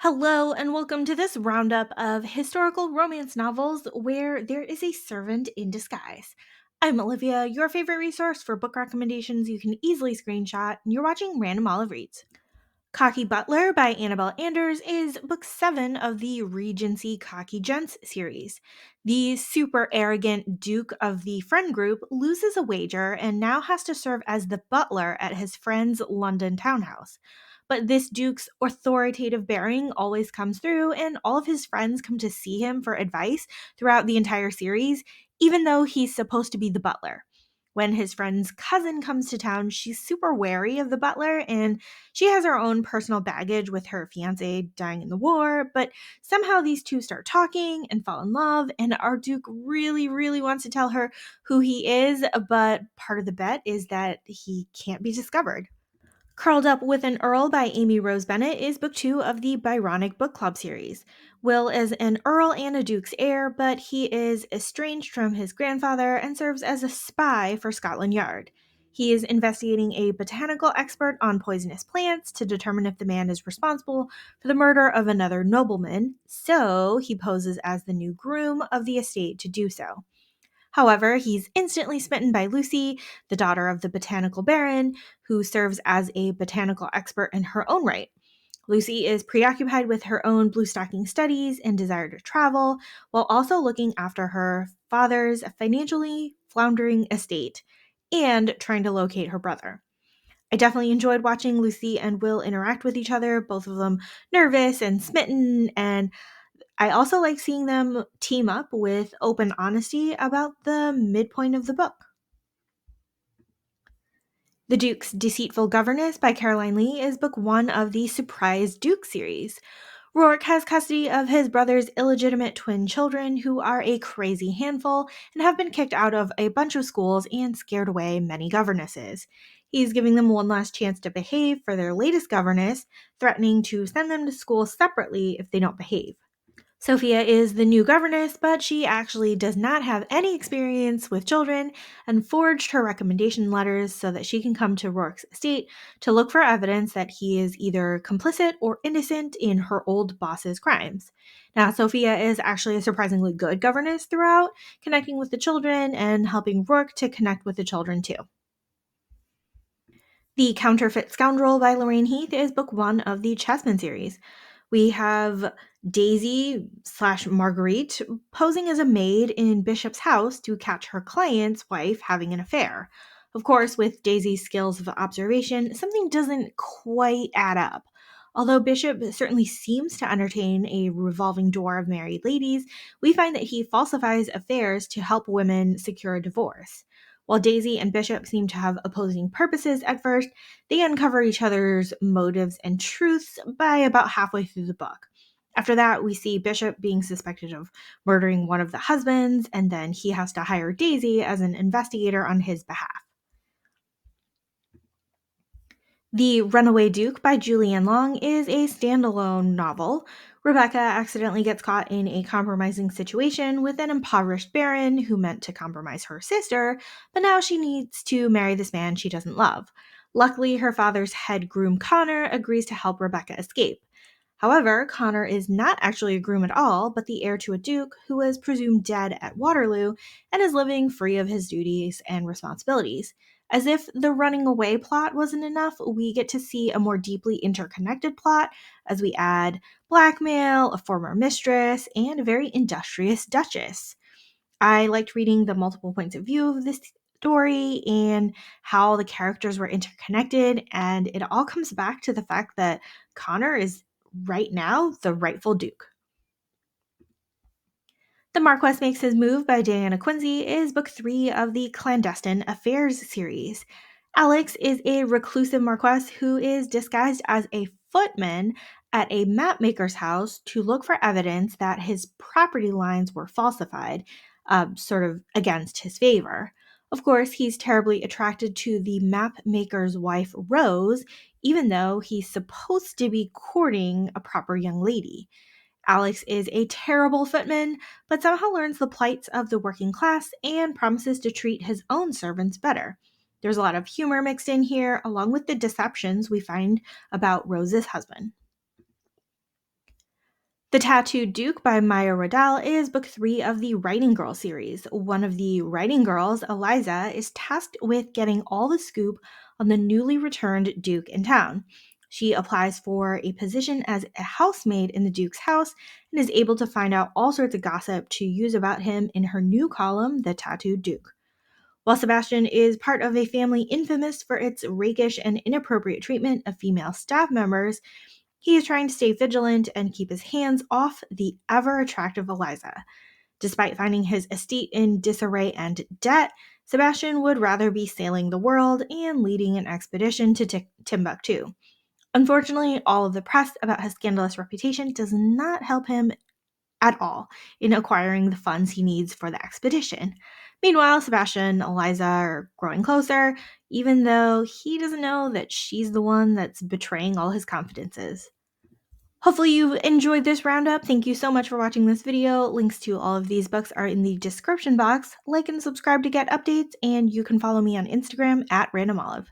Hello, and welcome to this roundup of historical romance novels where there is a servant in disguise. I'm Olivia, your favorite resource for book recommendations you can easily screenshot, and you're watching Random Olive Reads. Cocky Butler by Annabelle Anders is book 7 of the Regency Cocky Gents series. The super arrogant Duke of the friend group loses a wager and now has to serve as the butler at his friend's London townhouse. But this Duke's authoritative bearing always comes through, and all of his friends come to see him for advice throughout the entire series, even though he's supposed to be the butler. When his friend's cousin comes to town, she's super wary of the butler, and she has her own personal baggage with her fiance dying in the war, but somehow these two start talking and fall in love, and our Duke really, really wants to tell her who he is, but part of the bet is that he can't be discovered. Curled Up with an Earl by Amy Rose Bennett is book 2 of the Byronic Book Club series. Will is an Earl and a Duke's heir, but he is estranged from his grandfather and serves as a spy for Scotland Yard. He is investigating a botanical expert on poisonous plants to determine if the man is responsible for the murder of another nobleman, so he poses as the new groom of the estate to do so. However, he's instantly smitten by Lucy, the daughter of the botanical baron, who serves as a botanical expert in her own right. Lucy is preoccupied with her own bluestocking studies and desire to travel, while also looking after her father's financially floundering estate and trying to locate her brother. I definitely enjoyed watching Lucy and Will interact with each other, both of them nervous and smitten, and I also like seeing them team up with open honesty about the midpoint of the book. The Duke's Deceitful Governess by Caroline Lee is book 1 of the Surprise Duke series. Rourke has custody of his brother's illegitimate twin children, who are a crazy handful and have been kicked out of a bunch of schools and scared away many governesses. He's giving them one last chance to behave for their latest governess, threatening to send them to school separately if they don't behave. Sophia is the new governess, but she actually does not have any experience with children and forged her recommendation letters so that she can come to Rourke's estate to look for evidence that he is either complicit or innocent in her old boss's crimes. Now, Sophia is actually a surprisingly good governess throughout, connecting with the children and helping Rourke to connect with the children too. The Counterfeit Scoundrel by Lorraine Heath is book 1 of the Chessman series. We have Daisy slash Marguerite posing as a maid in Bishop's house to catch her client's wife having an affair. Of course, with Daisy's skills of observation, something doesn't quite add up. Although Bishop certainly seems to entertain a revolving door of married ladies, we find that he falsifies affairs to help women secure a divorce. While Daisy and Bishop seem to have opposing purposes at first, they uncover each other's motives and truths by about halfway through the book. After that, we see Bishop being suspected of murdering one of the husbands, and then he has to hire Daisy as an investigator on his behalf. The Runaway Duke by Julianne Long is a standalone novel. Rebecca accidentally gets caught in a compromising situation with an impoverished baron who meant to compromise her sister, but now she needs to marry this man she doesn't love. Luckily, her father's head groom Connor agrees to help Rebecca escape. However, Connor is not actually a groom at all, but the heir to a duke who was presumed dead at Waterloo and is living free of his duties and responsibilities. As if the running away plot wasn't enough, we get to see a more deeply interconnected plot as we add blackmail, a former mistress, and a very industrious duchess. I liked reading the multiple points of view of this story and how the characters were interconnected, and it all comes back to the fact that Connor is right now the rightful duke. The Marquess Makes His Move by Diana Quincy is book 3 of the Clandestine Affairs series. Alex is a reclusive Marquess who is disguised as a footman at a mapmaker's house to look for evidence that his property lines were falsified, sort of against his favor. Of course, he's terribly attracted to the mapmaker's wife, Rose, even though he's supposed to be courting a proper young lady. Alex is a terrible footman, but somehow learns the plights of the working class and promises to treat his own servants better. There's a lot of humor mixed in here, along with the deceptions we find about Rose's husband. The Tattooed Duke by Maya Riddell is book 3 of the Writing Girl series. One of the writing girls, Eliza, is tasked with getting all the scoop on the newly returned Duke in town. She applies for a position as a housemaid in the Duke's house and is able to find out all sorts of gossip to use about him in her new column, The Tattooed Duke. While Sebastian is part of a family infamous for its rakish and inappropriate treatment of female staff members, he is trying to stay vigilant and keep his hands off the ever attractive Eliza. Despite finding his estate in disarray and debt, Sebastian would rather be sailing the world and leading an expedition to Timbuktu. Unfortunately, all of the press about his scandalous reputation does not help him at all in acquiring the funds he needs for the expedition. Meanwhile, Sebastian and Eliza are growing closer, even though he doesn't know that she's the one that's betraying all his confidences. Hopefully you enjoyed this roundup. Thank you so much for watching this video. Links to all of these books are in the description box. Like and subscribe to get updates, and you can follow me on Instagram at randomolive.